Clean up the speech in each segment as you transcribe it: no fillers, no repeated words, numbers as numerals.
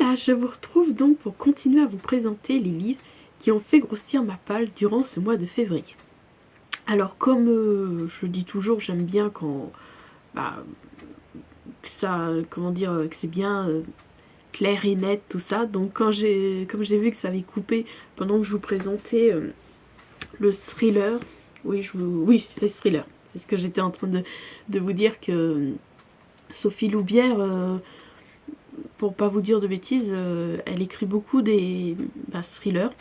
Voilà, je vous retrouve donc pour continuer à vous présenter les livres qui ont fait grossir ma palle durant ce mois de février. Alors comme je dis toujours, j'aime bien quand que ça, comment dire, que c'est bien clair et net tout ça. Donc comme j'ai vu que ça avait coupé pendant que je vous présentais le thriller, oui c'est thriller, c'est ce que j'étais en train de vous dire, que Sophie Loubière, pour pas vous dire de bêtises, elle écrit beaucoup des thrillers,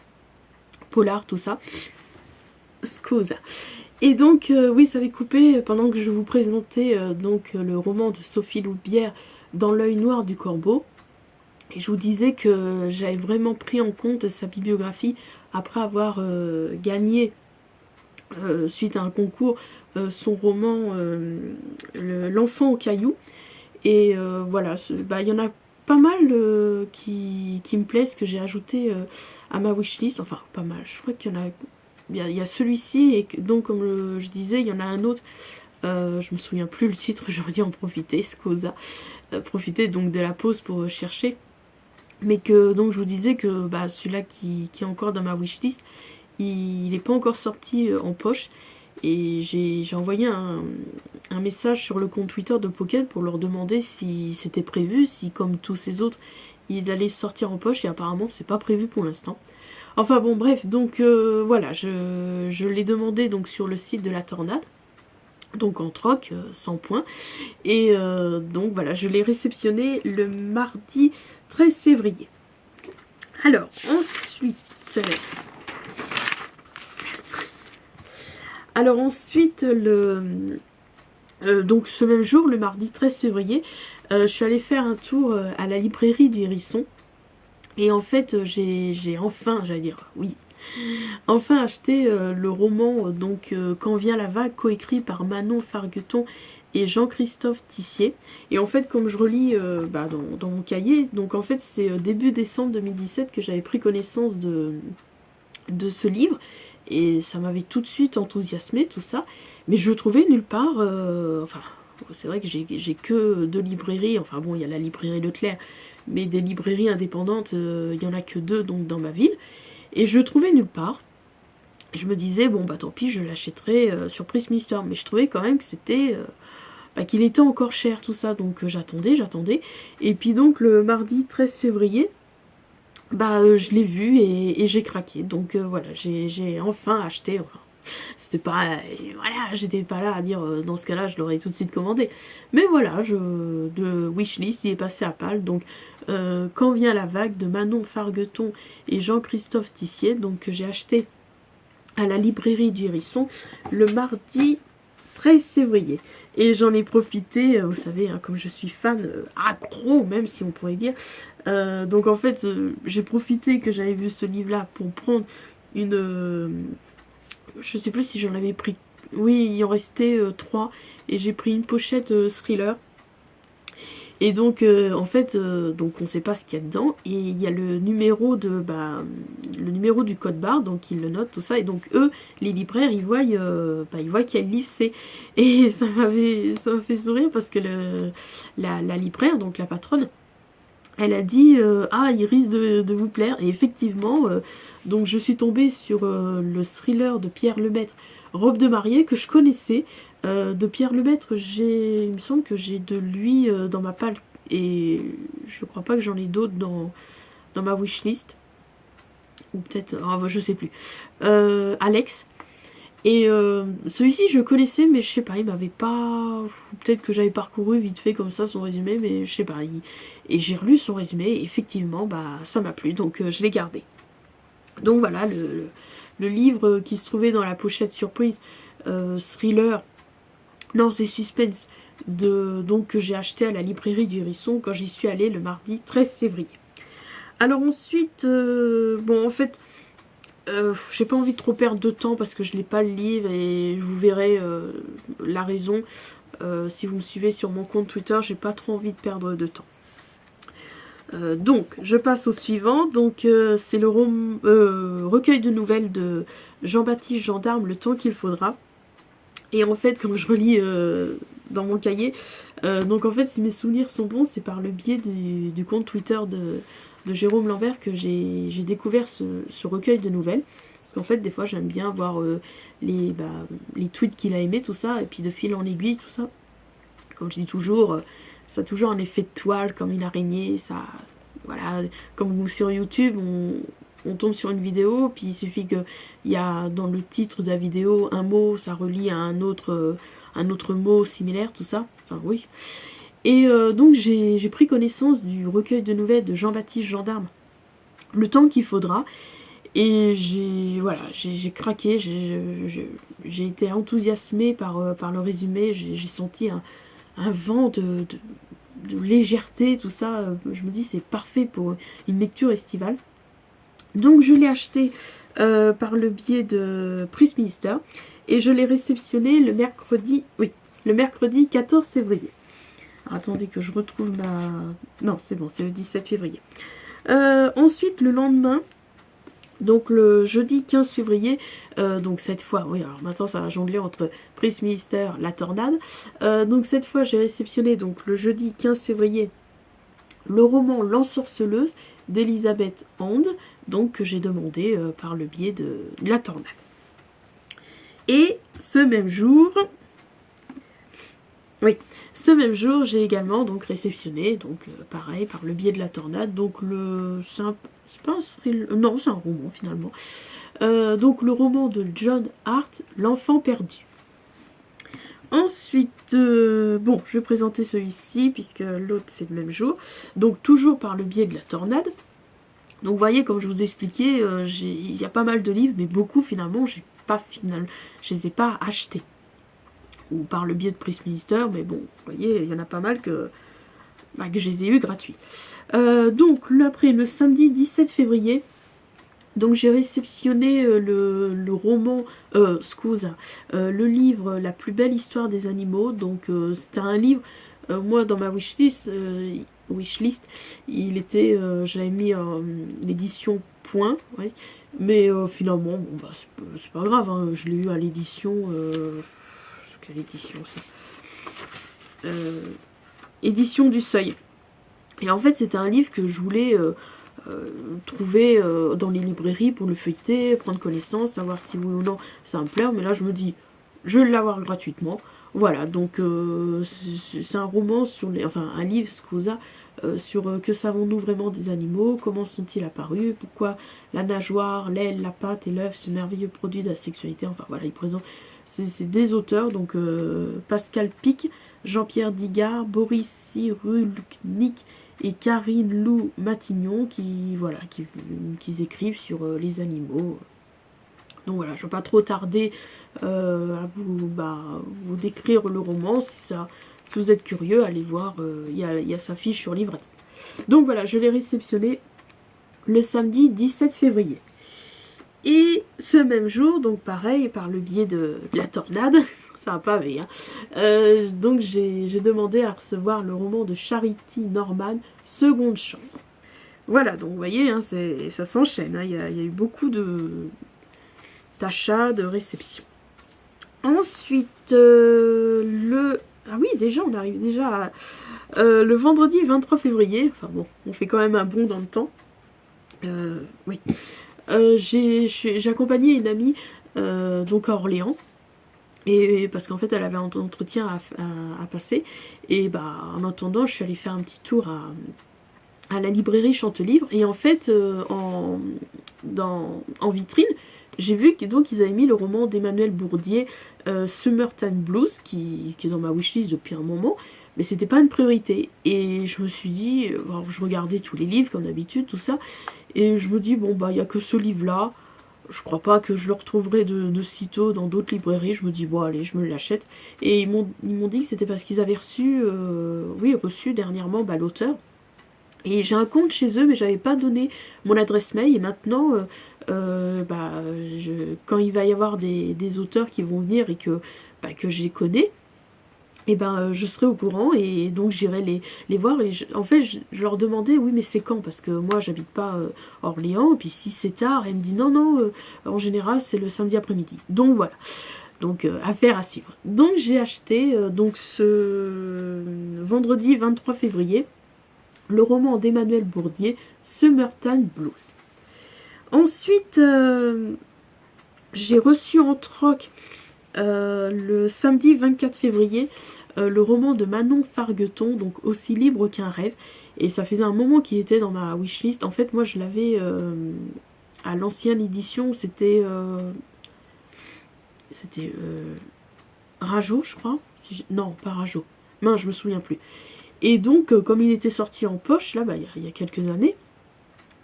polars, tout ça. Scusa. Et donc, oui, ça avait coupé pendant que je vous présentais donc le roman de Sophie Loubière, Dans l'œil noir du corbeau. Et je vous disais que j'avais vraiment pris en compte sa bibliographie après avoir gagné, suite à un concours, son roman L'enfant au caillou. Et voilà, il y en a pas mal qui me plaisent, que j'ai ajouté à ma wishlist. Enfin, pas mal, je crois qu'il y en a... Il y a celui-ci, et donc comme je disais, il y en a un autre, je me souviens plus le titre, j'aurais dû en profiter, scusa, profiter donc de la pause pour chercher. Mais que donc je vous disais que celui-là qui est encore dans ma wishlist, il n'est pas encore sorti en poche. Et j'ai envoyé un message sur le compte Twitter de Pocket pour leur demander si c'était prévu, si comme tous ces autres, il allait sortir en poche, et apparemment c'est pas prévu pour l'instant. Enfin bon, bref, donc voilà, je l'ai demandé donc sur le site de la Tornade, donc en troc, 100 points, et donc voilà, je l'ai réceptionné le mardi 13 février. Alors, ensuite... donc ce même jour, le mardi 13 février, je suis allée faire un tour à la librairie du Hérisson. Et en fait, j'ai enfin, enfin acheté le roman Quand vient la vague, coécrit par Manon Fargueton et Jean-Christophe Tissier. Et en fait, comme je relis dans mon cahier, donc en fait c'est début décembre 2017 que j'avais pris connaissance de ce livre. Et ça m'avait tout de suite enthousiasmé, tout ça. Mais je le trouvais nulle part. C'est vrai que j'ai que 2 librairies. Enfin bon, il y a la librairie Leclerc, mais des librairies indépendantes, il n'y en a que 2 donc dans ma ville. Et je le trouvais nulle part. Je me disais, bon tant pis, je l'achèterai sur Prism Store. Mais je trouvais quand même que c'était... qu'il était encore cher, tout ça. Donc j'attendais. Et puis donc le mardi 13 février... je l'ai vu et j'ai craqué. Donc voilà, j'ai enfin acheté. Enfin, c'était pas... Voilà, j'étais pas là à dire dans ce cas-là, je l'aurais tout de suite commandé. Mais voilà, de wishlist, il est passé à PAL. Donc, Quand vient la vague, de Manon Fargueton et Jean-Christophe Tissier. Donc, j'ai acheté à la librairie du Hérisson le mardi 13 février. Et j'en ai profité, vous savez, comme je suis fan, accro même si on pourrait dire. Donc en fait, j'ai profité que j'avais vu ce livre-là pour prendre une... je sais plus si j'en avais pris... Oui, il en restait 3. Et j'ai pris une pochette thriller. Et donc, en fait, donc on sait pas ce qu'il y a dedans. Et il y a le numéro le numéro du code barre, donc ils le notent, tout ça. Et donc, eux, les libraires, ils voient quel livre c'est. Et ça m'a fait sourire parce que la libraire, donc la patronne, elle a dit il risque de vous plaire. Et effectivement, donc je suis tombée sur le thriller de Pierre Lemaitre, Robe de mariée, que je connaissais. De Pierre Lemaitre, il me semble que j'ai de lui dans ma palle, et je crois pas que j'en ai d'autres dans ma wishlist, ou peut-être, je sais plus. Alex, et celui-ci je connaissais, mais je sais pas, il m'avait pas... Peut-être que j'avais parcouru vite fait comme ça son résumé, mais je sais pas. Et j'ai relu son résumé, et effectivement, ça m'a plu, donc je l'ai gardé. Donc voilà, le livre qui se trouvait dans la pochette surprise, thriller, non, c'est suspense, donc que j'ai acheté à la librairie du Hérisson quand j'y suis allée le mardi 13 février. Alors ensuite, en fait, j'ai pas envie de trop perdre de temps parce que je n'ai pas le livre, et vous verrez la raison. Si vous me suivez sur mon compte Twitter, j'ai pas trop envie de perdre de temps. Donc, je passe au suivant. Donc, c'est le recueil de nouvelles de Jean-Baptiste Gendarme, Le temps qu'il faudra. Et en fait, comme je relis dans mon cahier. Donc en fait, si mes souvenirs sont bons, c'est par le biais du compte Twitter de Jérôme Lambert que j'ai découvert ce recueil de nouvelles. Parce qu'en fait, des fois, j'aime bien voir les tweets qu'il a aimés, tout ça, et puis de fil en aiguille, tout ça. Comme je dis toujours, ça a toujours un effet de toile, comme une araignée, ça... Voilà, comme sur YouTube, on tombe sur une vidéo, puis il suffit qu'il y a dans le titre de la vidéo un mot, ça relie à un autre mot similaire, tout ça. Enfin, oui. Et donc j'ai pris connaissance du recueil de nouvelles de Jean-Baptiste Gendarme, Le temps qu'il faudra, et j'ai craqué, j'ai été enthousiasmée par le résumé, j'ai senti un vent de légèreté, tout ça. Je me dis c'est parfait pour une lecture estivale. Donc je l'ai acheté par le biais de Prix Minister, et je l'ai réceptionné le mercredi 14 février. Alors, attendez que je retrouve ma... Non, c'est bon, c'est le 17 février. Ensuite, le lendemain, donc le jeudi 15 février, donc cette fois, oui, alors maintenant ça va jongler entre Prix Minister, La Tornade. Donc cette fois, j'ai réceptionné donc le jeudi 15 février le roman L'Ensorceleuse d'Elisabeth Hand, donc que j'ai demandé par le biais de La Tornade. Et ce même jour, j'ai également donc réceptionné, donc pareil, par le biais de La Tornade, donc c'est pas un thriller, non, c'est un roman finalement. Donc le roman de John Hart, L'Enfant perdu. Ensuite, bon, je vais présenter celui-ci, puisque l'autre c'est le même jour. Donc toujours par le biais de La Tornade. Donc vous voyez, comme je vous expliquais, il y a pas mal de livres, mais beaucoup finalement, je les ai pas achetés. Ou par le biais de Prix Minister, mais bon, vous voyez, il y en a pas mal que je les ai eus gratuits. Donc après, le samedi 17 février, donc j'ai réceptionné le roman, le livre La plus belle histoire des animaux. Donc c'était un livre, moi dans ma wishlist, il était, j'avais mis l'édition point, ouais, mais finalement, bon, bah, c'est pas grave, hein, je l'ai eu à l'édition, quelle édition ça, édition du Seuil. Et en fait, c'était un livre que je voulais trouver dans les librairies pour le feuilleter, prendre connaissance, savoir si oui ou non ça me plaît. Mais là, je me dis, je vais l'avoir gratuitement. Voilà, donc c'est un roman un livre, Scusa, sur que savons-nous vraiment des animaux, comment sont-ils apparus, pourquoi la nageoire, l'aile, la patte et l'œuf, ce merveilleux produit de la sexualité. Enfin voilà, il présente. C'est des auteurs, donc Pascal Pic, Jean-Pierre Digard, Boris Cyrulnik et Karine Lou Matignon qui écrivent sur les animaux. Donc voilà, je ne vais pas trop tarder à vous décrire le roman. Si vous êtes curieux, allez voir, il y a sa fiche sur Livret. Donc voilà, je l'ai réceptionné le samedi 17 février. Et ce même jour, donc pareil, par le biais de La Tornade, c'est un pavé, hein, donc j'ai demandé à recevoir le roman de Charity Norman, Seconde Chance. Voilà, donc vous voyez, hein, ça s'enchaîne, hein, il y a eu beaucoup d'achats, de réceptions. Ensuite, ah oui, déjà, on arrive déjà à... le vendredi 23 février, enfin bon, on fait quand même un bond dans le temps. Oui. J'ai accompagné une amie donc à Orléans, et parce qu'en fait elle avait un entretien à passer, et en attendant je suis allée faire un petit tour à la librairie Chantelivre, et en fait en vitrine j'ai vu qu'ils avaient mis le roman d'Emmanuel Bourdier, Summertime Blues, qui est dans ma wishlist depuis un moment, mais c'était pas une priorité. Et je me suis dit, alors je regardais tous les livres comme d'habitude, tout ça, et je me dis, bon il n'y a que ce livre-là, je crois pas que je le retrouverai de sitôt dans d'autres librairies. Je me dis, bon allez, je me l'achète. Et ils m'ont dit que c'était parce qu'ils avaient reçu dernièrement l'auteur. Et j'ai un compte chez eux, mais j'avais pas donné mon adresse mail, et maintenant... quand il va y avoir des auteurs qui vont venir et que je les connais, et je serai au courant, et donc j'irai les voir. Et en fait je leur demandais, oui mais c'est quand, parce que moi j'habite pas Orléans, et puis si c'est tard, elle me dit non, en général c'est le samedi après-midi. Donc voilà, Donc, affaire à suivre. Donc, j'ai acheté donc ce vendredi 23 février le roman d'Emmanuel Bourdier, Summertime Blues. Ensuite, j'ai reçu en troc le samedi 24 février le roman de Manon Fargueton, donc Aussi libre qu'un rêve. Et ça faisait un moment qu'il était dans ma wishlist. En fait, moi, je l'avais à l'ancienne édition, c'était Rajo, je crois. Non, pas Rajo. Non, je me souviens plus. Et donc, comme il était sorti en poche, là, il y a quelques années,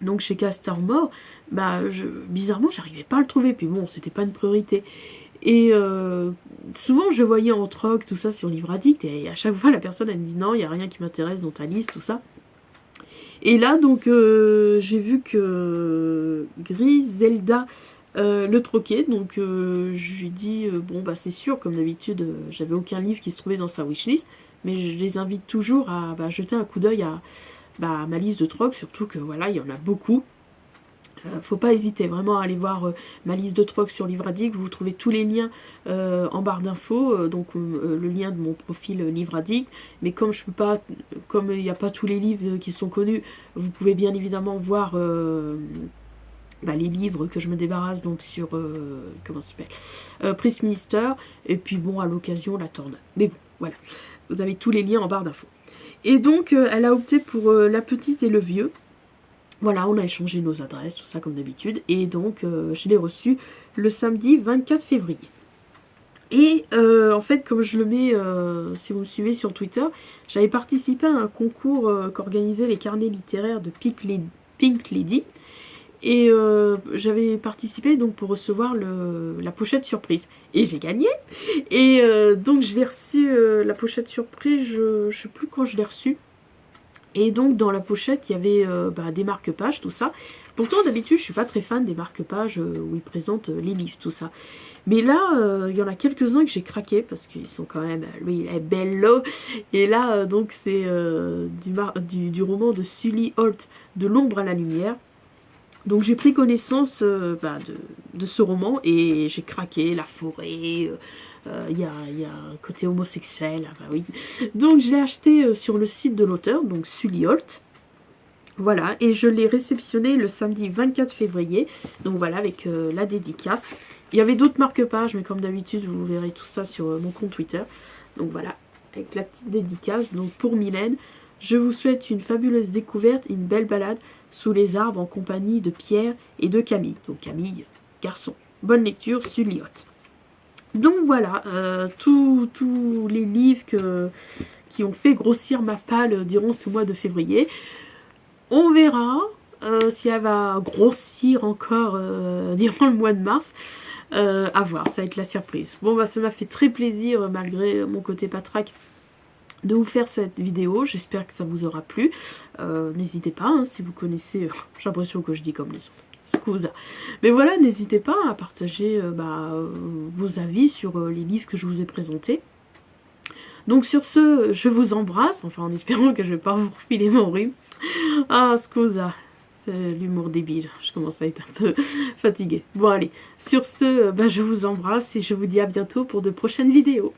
donc chez Castormore, bizarrement, j'arrivais pas à le trouver. Puis bon, c'était pas une priorité. Et souvent, je voyais en troc, tout ça, sur Livre Addict, et à chaque fois, la personne, elle me dit non, il n'y a rien qui m'intéresse dans ta liste, tout ça. Et là, donc, j'ai vu que Griselda le troquait, donc je lui dis, bon, c'est sûr, comme d'habitude, j'avais aucun livre qui se trouvait dans sa wishlist, mais je les invite toujours à jeter un coup d'œil à ma liste de troc, surtout que, voilà, il y en a beaucoup. Faut pas hésiter vraiment à aller voir ma liste de troc sur Livre Addict. Vous trouvez tous les liens en barre d'infos, donc le lien de mon profil Livre Addict. Mais comme je peux pas, comme il n'y a pas tous les livres qui sont connus, vous pouvez bien évidemment voir les livres que je me débarrasse donc sur comment ça s'appelle, Prisminister. Et puis bon, à l'occasion la tornade. Mais bon, voilà, vous avez tous les liens en barre d'infos. Et donc elle a opté pour La Petite et le Vieux. Voilà, on a échangé nos adresses, tout ça comme d'habitude. Et donc, je l'ai reçu le samedi 24 février. Et en fait, comme je le mets, si vous me suivez sur Twitter, j'avais participé à un concours qu'organisaient les carnets littéraires de Pink Lady. Et j'avais participé donc pour recevoir la pochette surprise. Et j'ai gagné. Et donc, je l'ai reçu, la pochette surprise, je sais plus quand je l'ai reçue. Et donc, dans la pochette, il y avait des marque-pages, tout ça. Pourtant, d'habitude, je suis pas très fan des marque-pages où ils présentent les livres, tout ça. Mais là, il y en a quelques-uns que j'ai craqué, parce qu'ils sont quand même... Lui, il est bello. Et là, donc, c'est du roman de Sully Holt, De l'ombre à la lumière. Donc, j'ai pris connaissance de ce roman, et j'ai craqué, la forêt... Il y a un côté homosexuel, oui. Donc je l'ai acheté sur le site de l'auteur, donc Sully Holt. Voilà, et je l'ai réceptionné le samedi 24 février. Donc voilà, avec la dédicace. Il y avait d'autres marque-pages, mais comme d'habitude, vous verrez tout ça sur mon compte Twitter. Donc voilà, avec la petite dédicace. Donc pour Mylène, je vous souhaite une fabuleuse découverte et une belle balade sous les arbres en compagnie de Pierre et de Camille. Donc Camille, garçon. Bonne lecture, Sully Holt. Donc voilà, tous les livres qui ont fait grossir ma palle durant ce mois de février. On verra si elle va grossir encore durant le mois de mars. À voir, ça va être la surprise. Bon, ça m'a fait très plaisir, malgré mon côté patraque, de vous faire cette vidéo. J'espère que ça vous aura plu. N'hésitez pas, si vous connaissez... j'ai l'impression que je dis comme les autres. Scusa. Mais voilà, n'hésitez pas à partager vos avis sur les livres que je vous ai présentés. Donc sur ce, je vous embrasse, enfin en espérant que je ne vais pas vous refiler mon rhume. Ah, scusa, c'est l'humour débile, je commence à être un peu fatiguée. Bon allez, sur ce, je vous embrasse et je vous dis à bientôt pour de prochaines vidéos.